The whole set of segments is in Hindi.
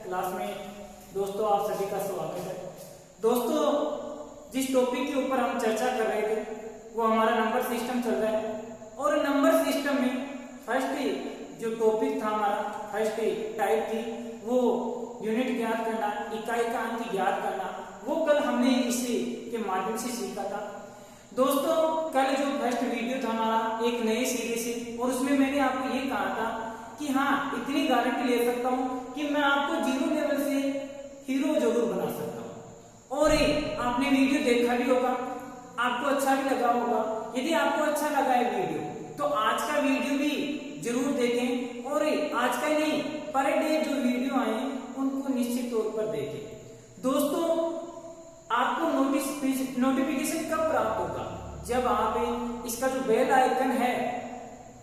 क्लास में। दोस्तों आप सभी का स्वागत है। दोस्तों जिस टॉपिक के ऊपर हम चर्चा कर रहे थे वो हमारा नंबर सिस्टम चल रहा है, और नंबर सिस्टम में फर्स्ट जो टॉपिक था हमारा, फर्स्ट टाइप थी वो यूनिट ज्ञात करना, इकाई का अंक ज्ञात करना। वो कल हमने इसी के माध्यम से सीखा था। दोस्तों कल जो फर्स्ट वीडियो था हमारा एक नए सीरीज से, और उसमें मैंने आपको ये कहा था कि हाँ इतनी गारंटी ले सकता हूँ कि मैं आपको जीरो लेवल से हीरो जरूर बना सकता हूँ। और आपने वीडियो देखा भी होगा, आपको अच्छा भी लगा होगा। यदि आपको अच्छा लगा है वीडियो तो आज का वीडियो भी जरूर देखें, और आज का नहीं पर डे जो वीडियो आए उनको निश्चित तौर पर देखें। दोस्तों आपको नोटिफिकेशन कब प्राप्त होगा? जब आप इसका जो बेल आइकन है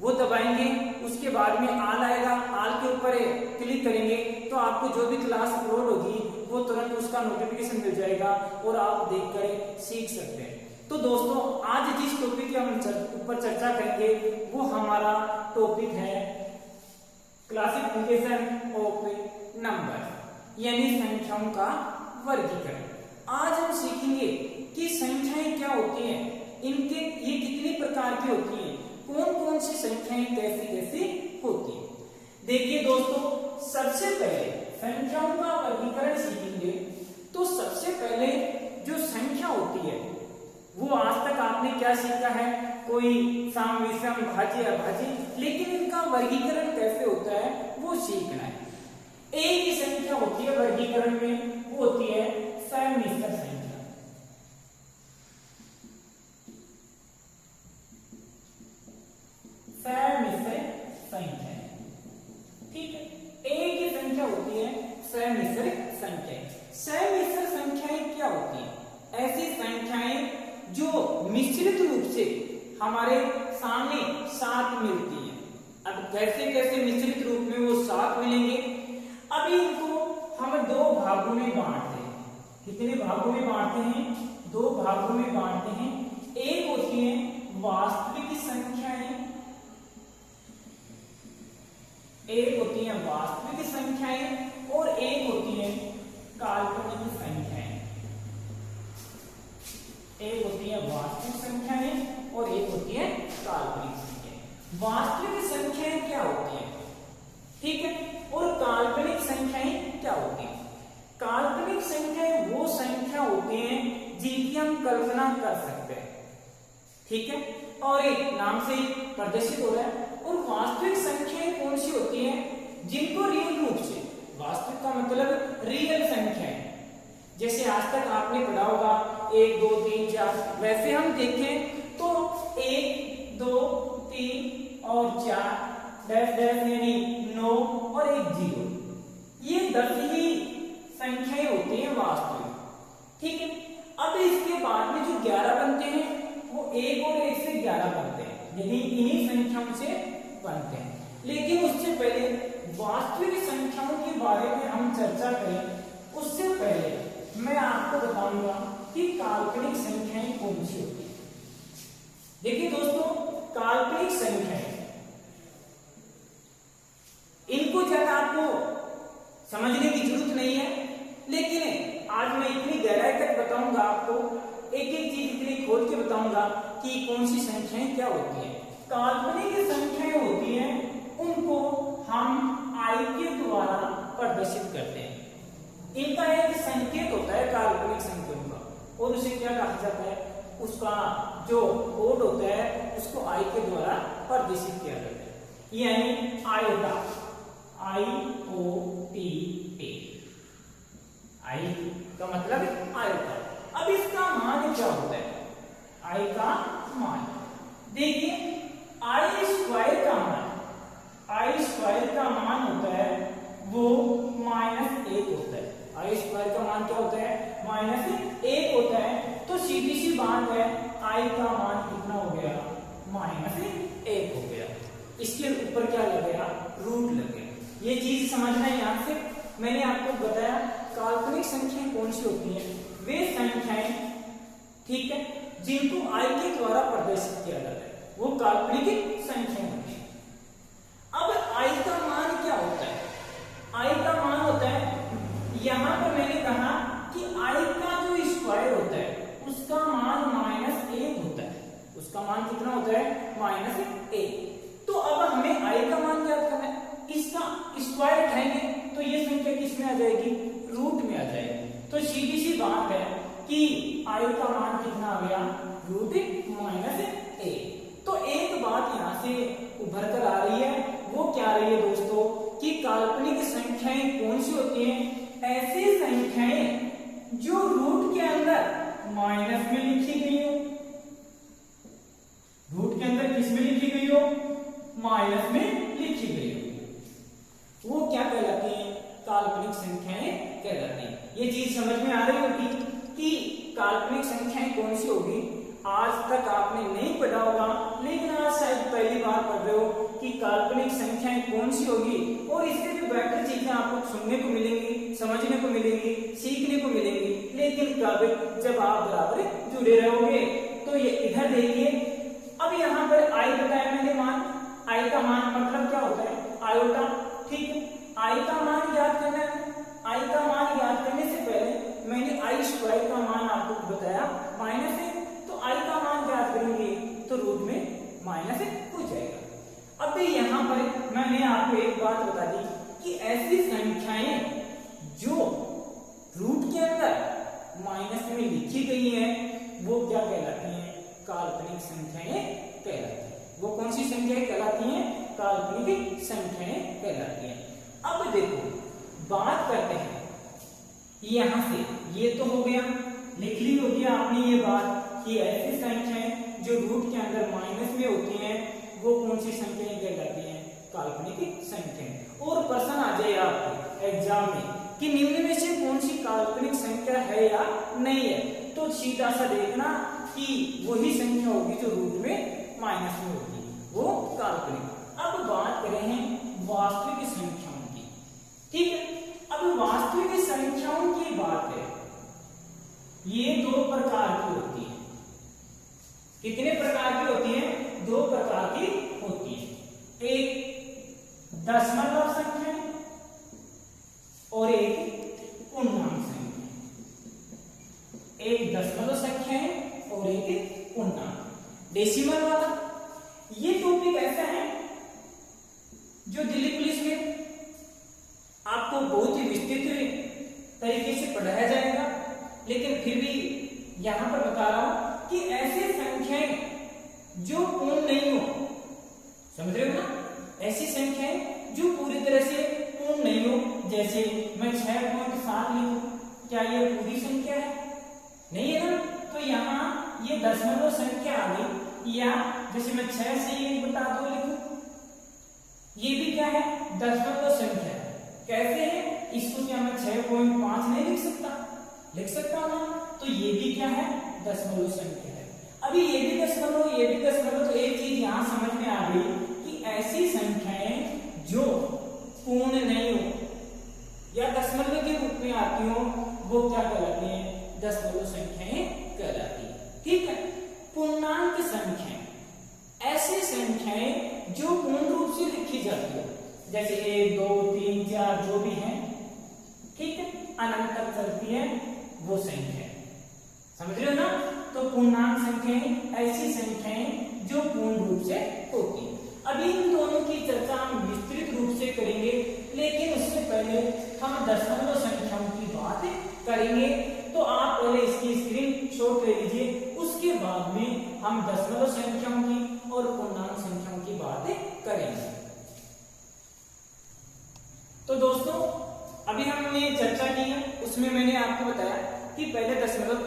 वो दबाएंगे, उसके बाद में आल आएगा, आल के ऊपर क्लिक करेंगे तो आपको जो भी क्लास अपलोड होगी वो तुरंत उसका नोटिफिकेशन मिल जाएगा और आप देखकर सीख सकते हैं। तो दोस्तों आज जिस टॉपिक के हम ऊपर चर्चा करेंगे वो हमारा टॉपिक है क्लासिफिकेशन ऑफ नंबर, यानी संख्याओं का वर्गीकरण। आज हम सीखेंगे कि संख्याएं क्या होती हैं, इनके ये कितनी प्रकार की होती हैं, कौन कौन सी संख्याएं कैसी कैसी होती हैं। देखिए दोस्तों सबसे पहले संख्याओं का वर्गीकरण सीखेंगे तो सबसे पहले जो संख्या होती है वो आज तक आपने क्या सीखा है, कोई सम विषम भाज्य अभाज्य, लेकिन इनका वर्गीकरण कैसे होता है वो सीखना है। एक ही संख्या होती है वर्गीकरण में, वो होती है समिश्र संख्या। समिश्र संख्या, ठीक है, एक ही संख्या होती है समिश्र संख्या। समिश्र संख्याएं क्या होती है? ऐसी संख्याएं जो मिश्रित रूप से हमारे सामने साथ मिलती हैं। अब कैसे कैसे मिश्रित रूप में वो साथ मिलेंगे, अभी इनको हम दो भागों में बांटते हैं। कितने भागों में बांटते हैं? दो भागों में बांटते हैं। एक होती है वास्तविक संख्याएं, एक होती है वास्तविक संख्याएं और एक होती है काल्पनिक संख्याएं। एक होती है वास्तविक संख्याएं और एक होती है काल्पनिक संख्याएं। वास्तविक संख्याएं क्या होती हैं, ठीक है, और काल्पनिक संख्याएं क्या होती हैं? काल्पनिक संख्याएं वो संख्या होती हैं जिनकी हम कल्पना कर सकते हैं, ठीक है, और एक नाम से ही प्रदर्शित हो रहा है। और वास्तविक संख्याएं कौन सी होती हैं जिनको रियल रूप से, वास्तविक का मतलब रियल संख्याएं, जैसे आज तक आपने पढ़ा होगा 1 2 3 4, वैसे हम देखें तो 1 2 3 और 4 डैश डैश यानी 9 और 1 0, ये 10 ही संख्याएं होती हैं वास्तविक, ठीक है। अब इसके बाद में जो 11 बनते हैं वो 1 और 1 से 11 बनते हैं, यदि इन्हीं संख्याओं से बनते हैं। लेकिन उससे पहले वास्तविक संख्याओं के बारे में हम चर्चा करें उससे पहले मैं आपको बताऊंगा कि काल्पनिक संख्याएं कौन सी होती है। देखिए दोस्तों काल्पनिक संख्याएं, इनको ज्यादा आपको समझने की जरूरत नहीं है, लेकिन आज मैं इतनी गहराई तक बताऊंगा आपको, एक एक चीज इतनी खोल के बताऊंगा कि कौन सी संख्याएं क्या होती है। काल्पनिक संख्याएं होती हैं उनको हम आई के द्वारा प्रदर्शित करते हैं। इनका एक संकेत होता है काल्पनिक संख्याओं का, और उसे क्या कहा जाता है, उसका जो कोड होता है उसको आई के द्वारा प्रदर्शित किया जाता है, यानी आयोटा, IOTA, आई का मतलब आयोटा। अब इसका मान क्या होता है? आई का मान देखिए, आई स्क्वायर का मान, आई स्क्वायर का मान होता है वो -1 होता है। आई स्क्वायर का मान क्या होता है? -1 होता है। तो सीधी सी बात है आई का मान कितना हो गया? -1 हो गया। इसके ऊपर क्या लग गया? रूट लग गया। ये चीज समझना है। यहां से मैंने आपको बताया काल्पनिक संख्याएं कौन सी होती हैं, वे संख्याएं, ठीक है, जिनको आई के द्वारा प्रदर्शित किया जाता है वो काल्पनिक संख्याएं होती है। अब आई का मान क्या होता है? आई का मान होता है स्क्वायर उठाएंगे तो ये संख्या किस में आ जाएगी, रूट में आ जाएगी। तो सीधी सी बात है कि i का मान कितना आ गया, रूट -a। तो एक बात यहाँ से उभर कर आ रही है, वो क्या आ रही है दोस्तों, कि काल्पनिक संख्याएं कौन सी होती हैं, ऐसी संख्याएं जो रूट के अंदर माइनस में लिखी गई हो, रूट के अंदर किस में लिखी गई हो, माइनस में लिखी गई हो, वो क्या कहलाती हैं, काल्पनिक संख्याएं कहलाती हैं। ये चीज समझ में आ रही होगी कि काल्पनिक संख्याएं कौन सी होगी। आज तक आपने नहीं पढ़ा होगा, लेकिन आज शायद पहली बार पढ़ रहे हो कि काल्पनिक संख्याएं कौन सी होगी, और इससे भी बेहतर चीजें आपको सुनने को मिलेंगी, समझने को मिलेंगी, सीखने को मिलेंगी। लेकिन कब, जब आप बराबर जुड़े रहोगे। तो ये इधर देखिए, अब यहाँ पर i बताया मैंने मान, i का मान मतलब क्या होता है, आयोटा, ठीक है। i का मान याद करना है, i का मान याद करने से पहले मैंने i स्क्वायर का मान आपको बताया माइनस है, तो i का मान याद करेंगे तो रूट में माइनस हो जाएगा। अब यहाँ पर मैंने आपको एक बात बता दी कि ऐसी संख्याएं जो रूट के अंदर माइनस में लिखी गई हैं वो क्या कहलाती हैं, काल्पनिक संख्याएं कहलाती हैं। वो कौन सी संख्याएं कहलाती हैं, काल्पनिक संख्याएं कहलाती हैं। अब देखो बात करते हैं यहां से, ये तो हो गया, लिख ली होगी आपने ये बात कि ऐसी संख्याएं जो रूट के अंदर माइनस में होती हैं वो कौन सी संख्याएं कहलाती हैं, काल्पनिक संख्याएं। और प्रश्न आ जाए आपके एग्जाम में कि निम्न में से कौन सी काल्पनिक संख्या है या नहीं है, तो सीधा सा देखना कि वही संख्या होगी जो रूट में माइनस में होगी, वो काल्पनिक। अब बात करें हैं वास्तविक संख्याओं की, ठीक है। अब वास्तविक संख्याओं की बात है, ये दो प्रकार की होती है। कितने प्रकार की होती है, दो प्रकार की होती है। एक दशमलव संख्या और एक पूर्णांक संख्या। एक दशमलव संख्या है और एक पूर्णांक, डेसिमल वाला। ये टॉपिक ऐसा है जो दिल्ली पुलिस में आपको बहुत ही विस्तृत तरीके से पढ़ाया जाएगा, लेकिन फिर भी यहां पर बता रहा हूं कि ऐसे संख्याएं जो पूर्ण नहीं हो, समझ रहे हो ना, ऐसी संख्याएं जो पूरी तरह से पूर्ण नहीं हो। जैसे मैं 6.7 लिखूं, क्या ये पूरी संख्या है, नहीं है ना। तो यहाँ ये दशमलव संख्या आ गई। या जैसे मैं 6 से 1/2 लिखूं, ये भी क्या है, दशमलव संख्या है। कैसे है, इसको क्या मैं 6.5 नहीं लिख सकता, लिख सकता हूं ना। तो ये भी क्या है, दशमलव संख्या है। अभी ये भी दशमलव, ये भी दशमलव। तो एक चीज यहां समझ में आ गई कि ऐसी संख्याएं जो पूर्ण नहीं हो या दशमलव के रूप में आती हो वो क्या कहलाती हैं, दशमलव संख्याएं कहलाती है, ठीक है। पूर्णांक संख्याएं, ऐसी संख्याएं जो पूर्ण रूप से लिखी जाती हो, जैसे 1, 2, 3, 4 जो भी है, ठीक है, अनंत तक चलती है वो संख्या, समझ रहे हो ना। तो पूर्णांक संख्याएं ऐसी संख्याएं जो पूर्ण रूप से होती है। अभी इन दोनों की चर्चा हम विस्तृत रूप से करेंगे, लेकिन उससे पहले हम दशमलव संख्याओं की बात करेंगे। तो आप पहले इसकी स्क्रीनशॉट ले लीजिए, उसके बाद में हम दशमलव संख्याओं की और पूर्णांक संख्याओं की बात करेंगे। तो दोस्तों अभी हमने चर्चा की है, उसमें मैंने आपको बताया कि पहले दशमलव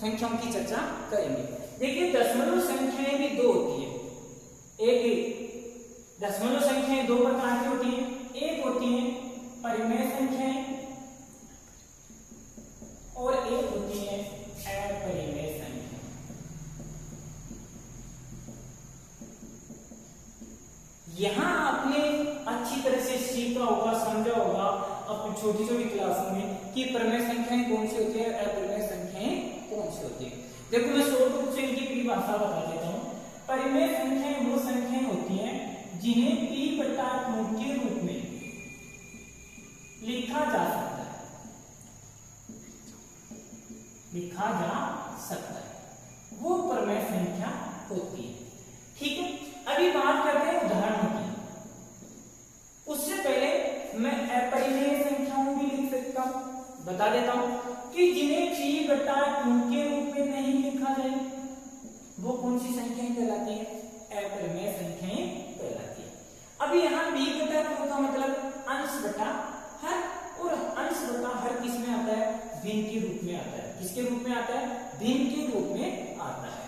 संख्याओं की चर्चा करेंगे। देखिए दशमलव संख्याएं भी दो होती है। एक दशमलव संख्याएं दो प्रकार की होती हैं। एक होती है परिमेय संख्याएं और एक होती है अपरिमेय संख्या। यहां आपने अच्छी तरह से सीखा होगा, समझा होगा अपनी छोटी छोटी क्लासों में कि परिमेय संख्याएं कौन सी होती है, अपरिमेय संख्याएं कौन सी होती है। देखो मैं शॉर्ट रूप से इनकी परिभाषा बता देता हूं। परिमेय संख्याएं वो संख्याएं होती हैं जिन्हें p/q के रूप में लिखा जा सकता है, लिखा जा सकता है, वो परिमेय संख्या होती है, ठीक है। अभी बात करते हैं उदाहरणों की। उससे पहले मैं अपरिमेय संख्याओं भी लिख सकता हूं। बता देता हूं कि जिन्हें p बटा q के रूप में नहीं लिखा जाए वो कौन सी संख्याएं कहलाती है? अपरिमेय संख्याएं कहलाती है। अब यहाँ b बटा q का मतलब अंश बटा हर, और अंश बटा हर किस में आता है? भिन्न के रूप में आता है। किसके रूप में आता है? भिन्न के रूप में आता है।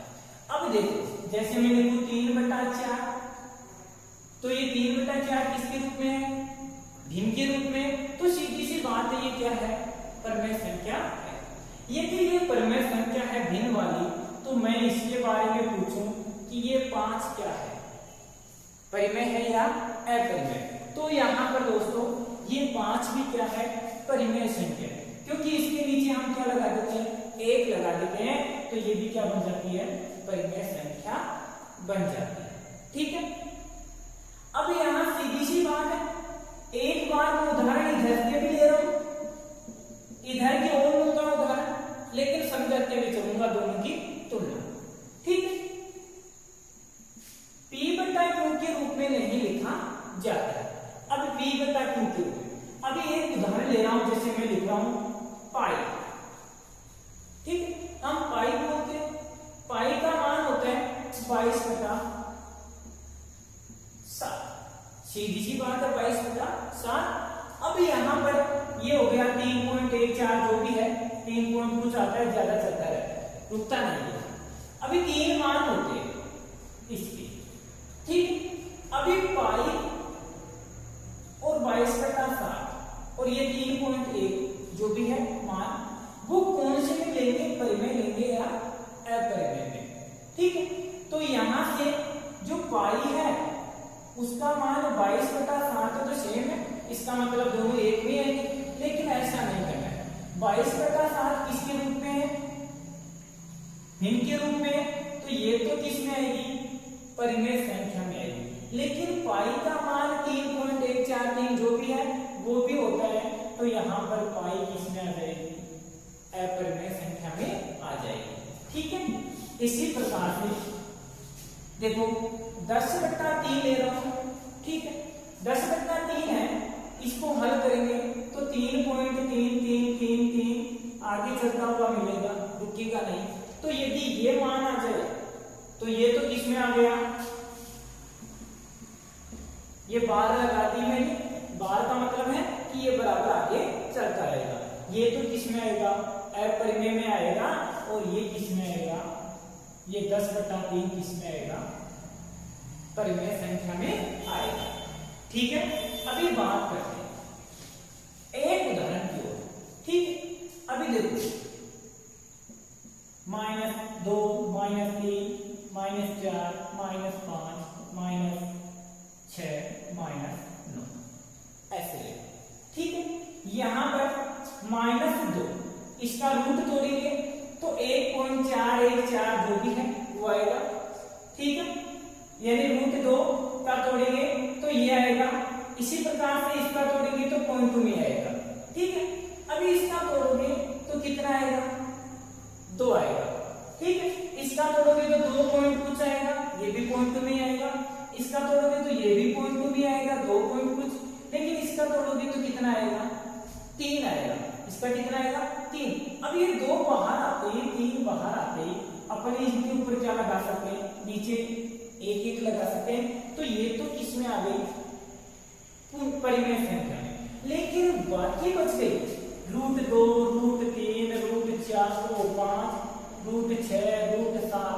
अब देखो जैसे मैं लिखूं 3 बटा 4, तो ये 3 बटा 4 किसके रूप में है? भिन्न के रूप में। तो सीधी सी बात है, ये क्या है? परिमेय संख्या है। यदि ये परिमेय संख्या है भिन्न वाली, तो मैं इसके बारे में पूछूं कि ये 5 क्या है, परिमेय है या अपरिमेय? तो यहाँ पर दोस्तों ये 5 भी क्या है? परिमेय संख्या है, क्योंकि इसके नीचे हम क्या लगा देते हैं? 1 लगा देते हैं, तो ये भी क्या बन जाती है? परिमेय संख्या बन जाती है। ठीक है, अब यहाँ सीधी सी बात है, एक बार मैं उदाहरण इधर के भी ले रहा हूं, इधर की और लूंगा उदाहरण, लेकिन समझाते हुए चलूंगा दोनों की तुलना। ठीक है, p बटा q के रूप में नहीं लिखा जाता है। अब p बटा q के रूप में, अभी एक उदाहरण ले रहा हूं, जैसे मैं लिख रहा हूं पाई। ठीक है, हम पाई बोलते हैं, पाई का मान होता है 22 बटा 7। सीधी सी बात है, 22 बटा 7। अब यहाँ पर ये हो गया 3.14, जो भी है 3 पॉइंट कुछ आता है, ज्यादा चलता है, रुकता नहीं है। अभी 3 मान होते हैं इसके। ठीक, अभी पाई और 22 बटा 7 और ये 3.1 जो भी है मान, वो कौन से में लेंगे? परिमेय लेंगे या अपरिमेय में? ठीक है, तो यहां से जो पाई है उसका मान 22 बटा 7 तो सेम है, इसका मतलब दोनों एक में आएंगे, लेकिन ऐसा नहीं करना है। 22 बटा 7 किसके रूप में है? भिन्न के रूप में, तो ये तो किस में आएगी? परिमेय संख्या में आएगी। लेकिन पाई का मान 3.143 जो भी है वो भी होता है, तो यहाँ पर पाई किस में आ जाएगी? अपरिमेय संख्या में आ जाएगी। ठीक है, इसी प्रकार से देखो 10 बटा 3 ले रहा हूं। ठीक है, 10 बटा 3 है, इसको हल करेंगे तो 3.3333 आगे चलता हुआ मिलेगा, रुकेगा नहीं। तो यदि ये मान आ जाए तो ये तो किस में आ गया? ये बार लगा दी मैंने, बार का मतलब है कि ये बराबर आगे चलता रहेगा। ये तो किस में आएगा? अपरिमेय में आएगा। और ये किस में आएगा? ये 10 बटा 3 किस में आएगा? परिमेय संख्या में आएगा। ठीक है, अभी बात करते हैं एक उदाहरण की ओर। ठीक है, अभी देखो -2, -3, -4, -5, -6, -9 ऐसे ले। ठीक है, यहां पर -2 इसका रूट तोड़ेंगे तो 1.414 जो भी है वो आएगा। ठीक है, यानी √2 का तोड़ेंगे तो ये आएगा। इसी प्रकार से इसका तोड़ेंगे तो 0.2 में आएगा। ठीक है, अभी इसका तोड़ोगे तो कितना आएगा? 2 आएगा। ठीक है, इसका तोड़ोगे तो 2 पॉइंट कुछ आएगा, ये भी 0.2 में आएगा। इसका तोड़ोगे तो ये भी 0.2 में आएगा, 2 पॉइंट कुछ। लेकिन इसका तोड़ोगे तो कितना आएगा? 3 आएगा। इसका कितना आएगा? 3। अब ये 2 बाहर आते ही, 3 बाहर आते ही अपने इसके ऊपर क्या लगा सकते हैं? नीचे 1 लगा सकते हैं। तो ये तो किस में आ गई? परिमेय संख्या में। लेकिन बाकी बच गई √2, √3, √4, √5, √6, √7,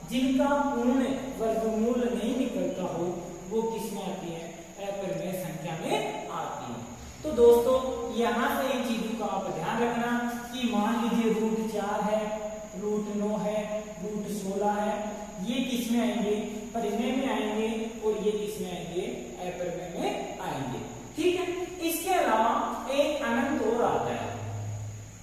जिनका पूर्ण वर्गमूल नहीं निकलता हो वो किस में आती है? अपरिमेय संख्या में आती है। तो दोस्तों यहां से इन चीजों का आप ध्यान रखना कि मान लीजिए √4 है, √9 है, √16 है, ये किस में आएंगे? परिमेय में आएंगे। और ये किस में आएंगे? अपरिमेय में आएंगे। ठीक है, इसके अलावा एक अनंत और आता है,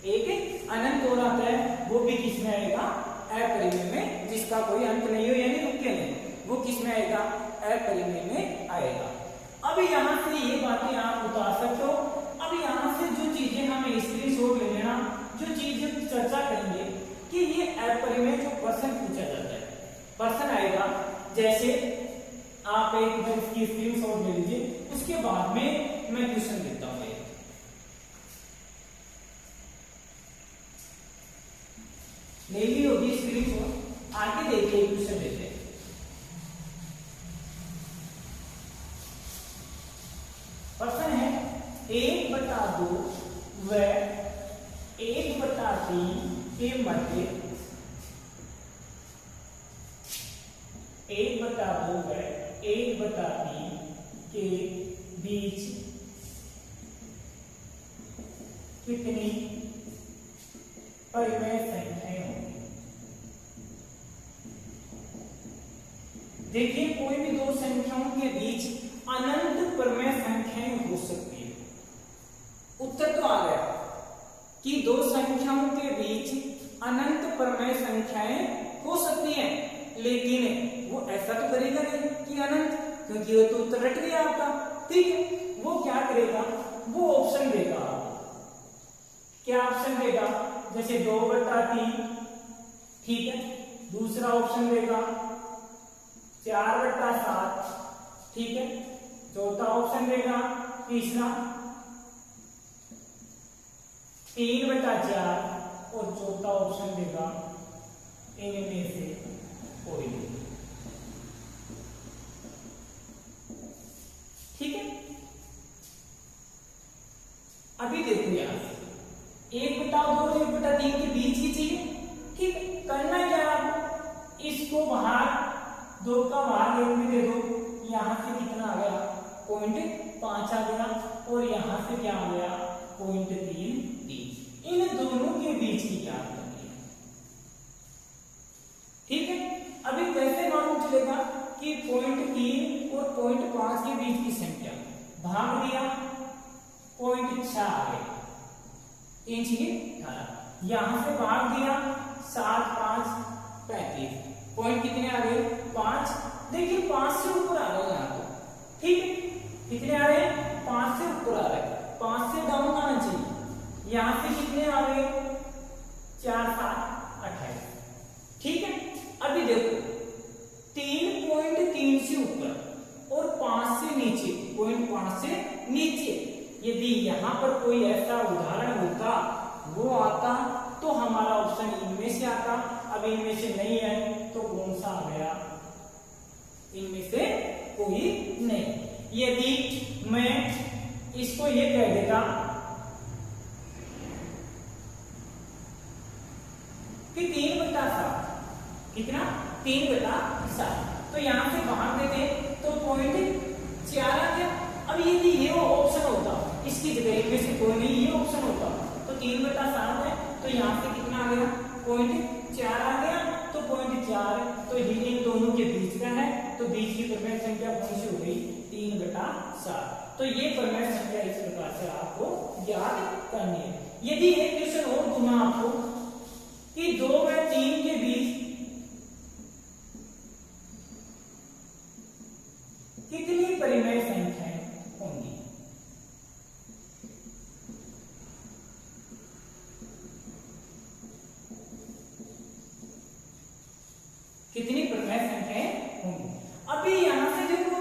एक अनंत और आता है, वो भी किस में आएगा? अपरिमेय में, जिसका कोई अंत नहीं हो यानी रुके नहीं, वो किस में आएगा? अपरिमेय में आएगा। अब यहां से ये बातें आप उतार सकते हो। अब यहां से जो चीजें हमें स्क्रीनशॉट ले लेना, जो चीजें चर्चा करेंगे कि ये अपरिमेय जो प्रश्न पूछा जाता है, प्रश्न आएगा जैसे आप एक इसकी स्क्रीनशॉट ले लीजिए, उसके बाद में मैं क्वेश्चन देता हूं। 1/2 व 1/3 के मध्य 1/2 व 1/3 के बीच कितनी परिमेय संख्याएं होंगी। देखिए कोई भी दो संख्याओं के बीच अनंत परिमेय संख्याएं हो सकती है। उत्तर तो आ गया कि दो संख्याओं के बीच अनंत परिमेय संख्याएं हो सकती हैं, लेकिन वो ऐसा तो करेगा नहीं कि अनंत, क्योंकि वो तो उत्तर रट गया आपका। ठीक है, वो क्या करेगा, वो ऑप्शन देगा। क्या ऑप्शन देगा, जैसे 2/3, ठीक है। दूसरा ऑप्शन देगा 4/7, ठीक है। चौथा ऑप्शन देगा, तीसरा 3/4 और चौथा ऑप्शन देगा इनमें से कोई नहीं। ठीक है, अभी देखो यार 1/2 और 1/3 के बीच ही चाहिए। ठीक है, करना क्या आपको, इसको बाहर 2 का भाग 1 में दे दो। यहां से कितना आ गया, 0.5 आ गया, और यहां से क्या आ गया, 0.33। इन दोनों के बीच की क्या करनी है। ठीक है, अभी कैसे मालूम चलेगा कि 0.3 और 0.5 के बीच की संख्या, भाग दिया 0.6 आ गया, 3 6 18, यहां से भाग दिया 7 5 35, पॉइंट कितने आ गए, 5। देखिए 5 से ऊपर आ रहे हैं यहाँ तो। ठीक है, कितने आ रहे हैं, 5 से ऊपर आ रहे हैं, 5 से डाउन आना चाहिए। यहां से कितने आ रहे, 4 7 28। ठीक है, अभी देखो 3.3 से ऊपर और 5 से नीचे, 0.5 से नीचे, यदि यहां पर कोई ऐसा उदाहरण होता, वो आता तो हमारा ऑप्शन इनमें से आता। अब इनमें से नहीं है तो कौन सा आ गया, इनमें से कोई नहीं। यदि मैं इसको ये कह देता कि 3/7, कितना, 3/7, तो यहां से बाहर देते तो 0.4 आ गया। अब यदि ये वो ऑप्शन होता, इसकी जगह इनमें से कोई नहीं, ये ऑप्शन होता तो 3/7 है, तो यहां से कितना आ गया, 0.4 आ गया। तो 0.4 तो ये इन दोनों के बीच का है, तो बीच की परिमेय संख्या कौन सी हो गई, 3/7। तो ये परिमेय संख्या इस प्रकार से आपको याद करनी है। यदि एक क्वेश्चन और दूंगा आपको कि 2 व 3 के बीच कितनी परिमेय संख्याएं होंगी। कितनी परिमेय संख्याएं होंगी। अभी यहां से देखो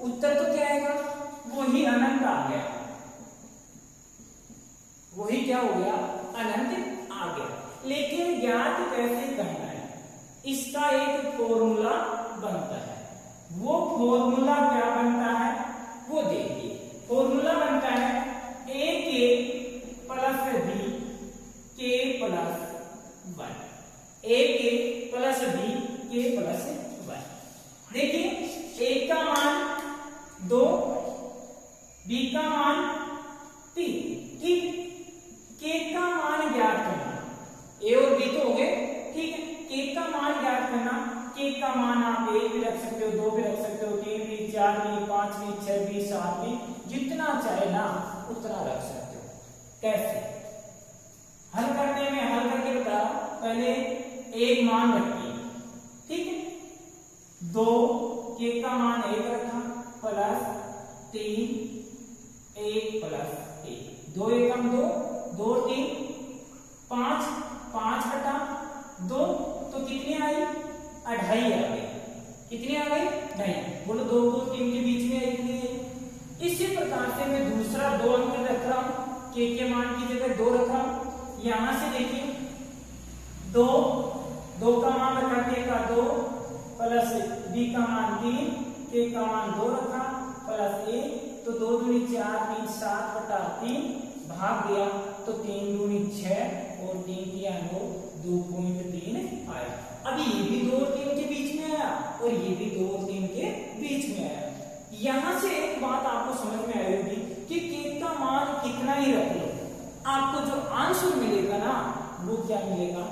उत्तर तो क्या आएगा, वही अनंत आ गया, वही क्या हो गया, अनंत आ गया। लेकिन ज्ञात कैसे करना है, इसका एक फॉर्मूला बनता है। वो फॉर्मूला क्या बनता है, वो देखिए। फॉर्मूला बनता है a के प्लस b के प्लस 1, a के प्लस b के प्लस 1। देखिए a का मान 2, b का मान 3। ठीक, k का मान ज्ञात करना, a और b तो हो गए। ठीक है, k का मान ज्ञात करना। k का मान आप 1 भी रख सकते हो, 2 भी रख सकते हो, 3 भी, 4 भी, 5 भी, 6 भी, 7 भी, जितना चाहे ना उतना रख सकते हो। कैसे हल करने में, हल करके बता रहा हूं। पहले एक मान रखिए, ठीक है, 2 k का मान 1 रखा, प्लस 3 1 प्लस 1, 2 एकम 2, 2 3 5, 5 हटा 2, तो कितनी आई, 2.5 आ गई। कितनी आ गई, 2.5। बोलो 2 को 3 के बीच में आई नहीं है। इसी प्रकार से मैं दूसरा 2 अंक रख रहा हूं, k के मान की जगह 2 रखा हूं। यहां से देखिए 2 का मान रखा, k का 2 प्लस b का मान 3, k का मान 2 रखा, प्लस 1 तो 2 दूनी 4, 3 7 बटा 3 भाग दिया तो 3 दूनी 6 और 3 किया 9, 2.3 आया। अब ये भी 2 और 3 के बीच में आया और ये भी 2 और 3 के बीच में आया। यहां से एक बात आपको समझ में आई होगी कि k का मान कितना ही रख लो, आपको जो आंसर मिलेगा ना वो क्या मिलेगा,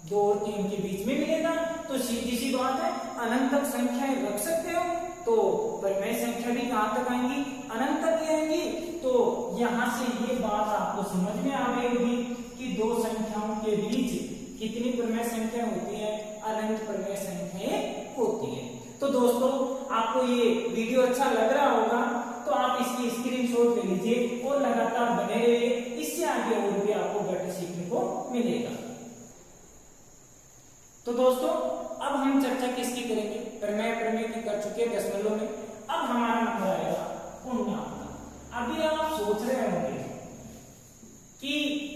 2 और 3 के बीच में मिलेगा। तो सीधी सी बात है, अनंत तक संख्याएं रख सकते हो तो परिमेय संख्या भी कहां तक आएंगी, अनंत तक ही आएंगी। तो यहां से ये बात आपको समझ में आ गई होगी कि दो संख्याओं के बीच कितनी परिमेय संख्या होती है, अनंत परिमेय संख्याएं होती है। तो दोस्तों आपको ये वीडियो अच्छा लग रहा होगा तो आप इसकी स्क्रीनशॉट ले लीजिए और लगातार बने रहिए, इससे आगे और भी आपको बेटर सीखने को मिलेगा। तो दोस्तों अब हम चर्चा किसकी करेंगे, प्रमेय की कर चुके हैं दशमलव में। अब हमारा नंबर आएगा पूर्णांक का। अभी आप सोच रहे होंगे कि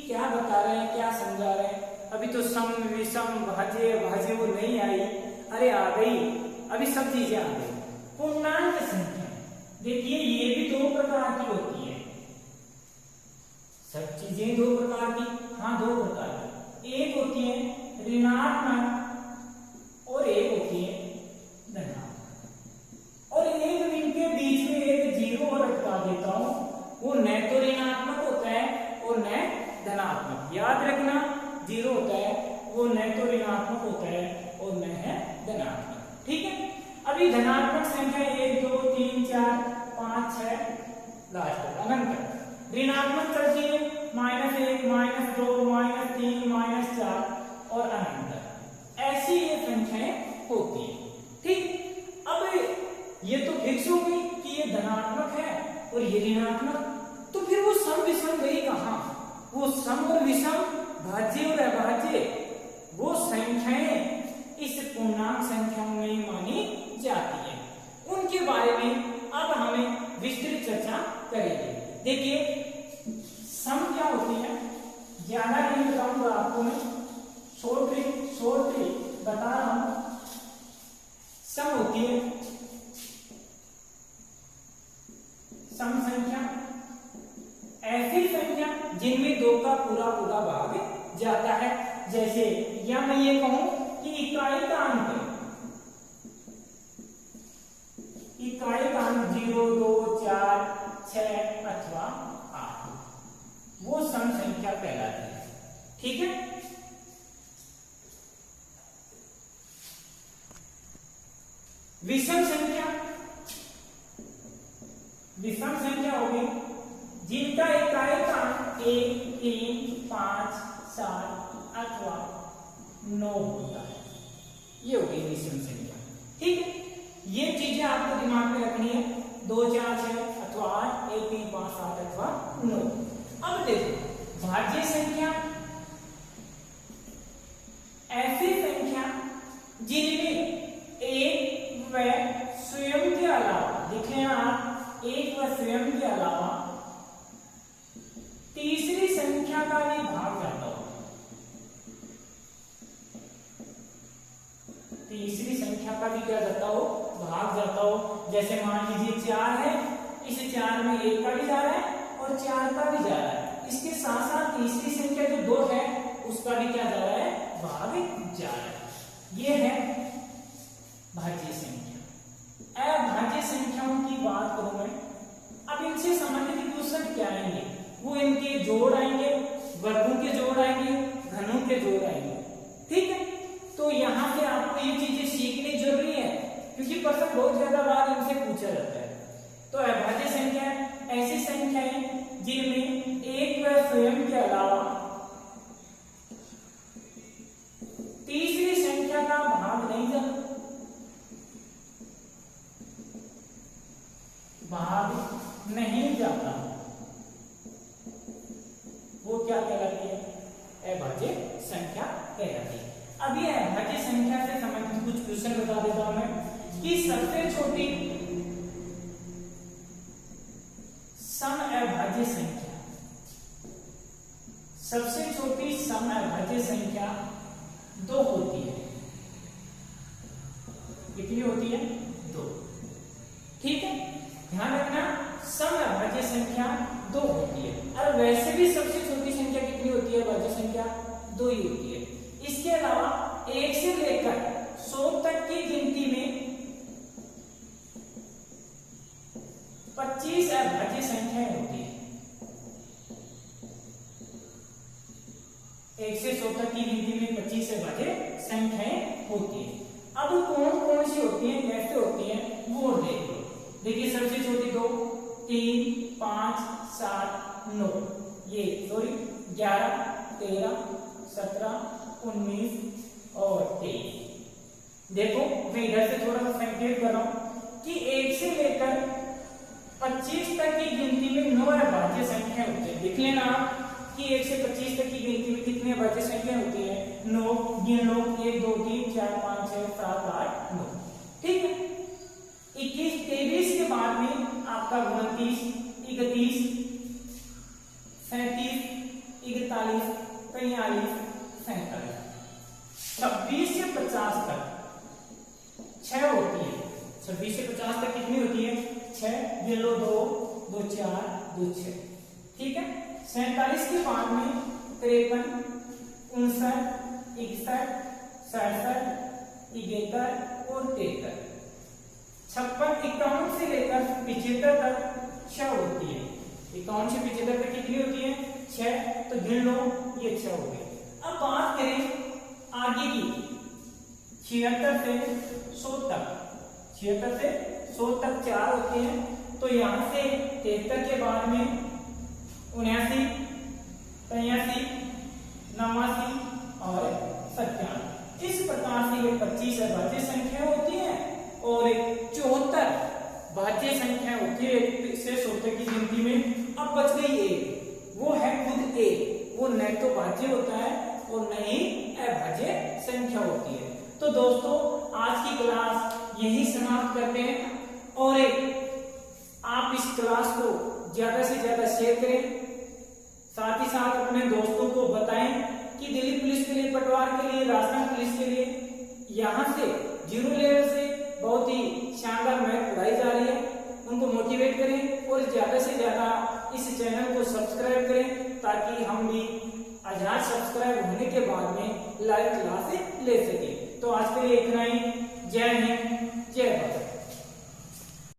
क्या बता रहे हैं, क्या समझा रहे हैं, अभी तो सम विषम भाज्य भाज्य वो नहीं आई, अरे आ गई, अभी सब चीजें आ गई। पूर्णांक संख्या देखिए ये भी 2 प्रकार की होती है, सब चीजें 2 प्रकार की, हाँ 2 प्रकार की, एक होती है ऋणात्मक और एक होती है धनात्मक। और एक इनके बीच में एक जीरो और रखा देता हूं, वो न तो ऋणात्मक होता है और न धनात्मक। याद रखना, जीरो होता है वो न तो ऋणात्मक होता है और न है धनात्मक, ठीक है। अभी धनात्मक संख्या 1 2 3 4 5 6 लास्ट अनंत। ऋणात्मक चलती है -1 -2 -3 -4 और अनंत, ऐसी ये संख्याएं होती है, ठीक। अब ये तो फिक्स हो गई कि ये धनात्मक है और ये ऋणात्मक, तो फिर वो सम विषम गई कहां, वो सम और विषम भाज्य और अभाज्य वो संख्याएं इस पूर्णांक संख्याओं में मानी जाती है, उनके बारे में अब हमें विस्तृत चर्चा करेंगे। देखिए सम क्या होती है, ज्यादा नहीं बताऊंगा आपको मैं, शॉर्ट बता रहा हूं। सम होती है सम संख्या ऐसी संख्या जिनमें 2 का पूरा भाग जाता है। जैसे या मैं ये कहूं कि इकाई का अंक 0 2 4 6 अथवा 8 वो सम संख्या कहलाती है, ठीक है। विषम संख्या होगी जिनका इकाई का 1 3 5 7 अथवा 9 होता है, ये होगी विषम संख्या, ठीक है। ये चीजें आपको दिमाग में रखनी है, 2 4 6 अथवा 8 1 3 5 7 अथवा 9। अब देखो भाज्य संख्या ऐसी संख्या जिनमें एक व स्वयं के अलावा, देखें आप, एक व स्वयं के अलावा तीसरी संख्या का भी भाग जाता हो, तीसरी संख्या का भी क्या जाता हो, भाग जाता हो। जैसे मान लीजिए 4 है, इस 4 में 1 का भी जा रहा है और 4 का भी जा रहा है, इसके साथ साथ तीसरी संख्या जो 2 है उसका भी क्या जा रहा है, भाग जा रहा है। ये है भाज्य संख्या। अभाज्य संख्याओं की बात करूं मैं, अब इनसे संबंधित क्वेश्चन क्या आएंगे, वो इनके जोड़ आएंगे, वर्गों के जोड़ आएंगे, घनों के जोड़ आएंगे, ठीक है। तो यहाँ से आपको ये चीजें सीखनी जरूरी है क्योंकि प्रश्न बहुत ज्यादा बार इनसे पूछा जाता है। तो अभाज्य संख्या ऐसी संख्याएं जिनमें एक व स्वयं के अलावा तीसरी संख्या का भाग नहीं जाता, भाग नहीं जाता, वो क्या कहलाती है, अभाज्य संख्या कहलाती है। अब ये अभाज्य संख्या से संबंधित कुछ क्वेश्चन बता देता हूं मैं कि सबसे छोटी सम अभाज्य संख्या, सबसे छोटी सम अभाज्य संख्या 2 होती है। कितनी होती है, 2, ठीक है। ध्यान रखना और वैसे भी सबसे छोटी संख्या कितनी होती है भाज्य संख्या? 2 ही होती है। इसके अलावा 1 से लेकर 100 तक की गिनती में 25 अभाज्य संख्याएं होती है। 1 से 100 तक की गिनती में 25 अभाज्य संख्याएं होती है। अब कौन कौन सी होती हैं, कैसे होती हैं, वो देख लो। देखिए सबसे छोटी 2, 3, 5, 7, 9, ये सॉरी 11, 13, 17, 19 और 23। देखो मैं इधर से थोड़ा सा संकेत कर रहा हूं कि 1 से लेकर 25 तक की गिनती में 9 अभाज्य संख्या होती है। देख लेना कि 1 से 25 तक की गिनती में कितनी अभाज्य संख्या होती है? 9। गिन लो 1 2 3 4 5 6 7 8 9। ठीक है। 21 23 के बाद में आपका 29, 31, 37, 41, 43, 47। 26 से 50 तक 6 होती है। 26 से 50 तक कितनी होती है? 6। गिन लो 2 2 4 2 6। ठीक है। 47 के बाद में 53, 59, 61, 67, 71 और 73। 56, 51 से लेकर 75 तक 6 होती है। 51 से 75 तक कितनी होती है? 6। तो गिन लो ये 6 हो गए। अब बात करें आगे की 76 से 100 तक। 76 से 100 तक 4 होते हैं। तो यहां से 73 के बाद में 79, 83, 89 और 97। इस प्रकार से ये 25 अभाज्य संख्या होती है और 74 भाज्य संख्या होती है 1 से 100 तक की गिनती में। अब बच गई एक, वो है खुद एक। वो न तो भाज्य होता है और न ही अभाज्य संख्या होती है। तो दोस्तों आज की क्लास यही समाप्त करते हैं और आप इस क्लास को ज्यादा से ज्यादा शेयर करें, साथ ही साथ अपने दोस्तों को बताएं कि दिल्ली पुलिस के लिए, पटवार के लिए, राजस्थान पुलिस के लिए यहाँ से 0 लेवल से बहुत ही शानदार मैथ पढ़ाई जा रही है। उनको मोटिवेट करें और ज्यादा से ज्यादा इस चैनल को सब्सक्राइब करें ताकि हम भी 1000 सब्सक्राइब होने के बाद में लाइव क्लास ले सके। तो आज के लिए इतना ही।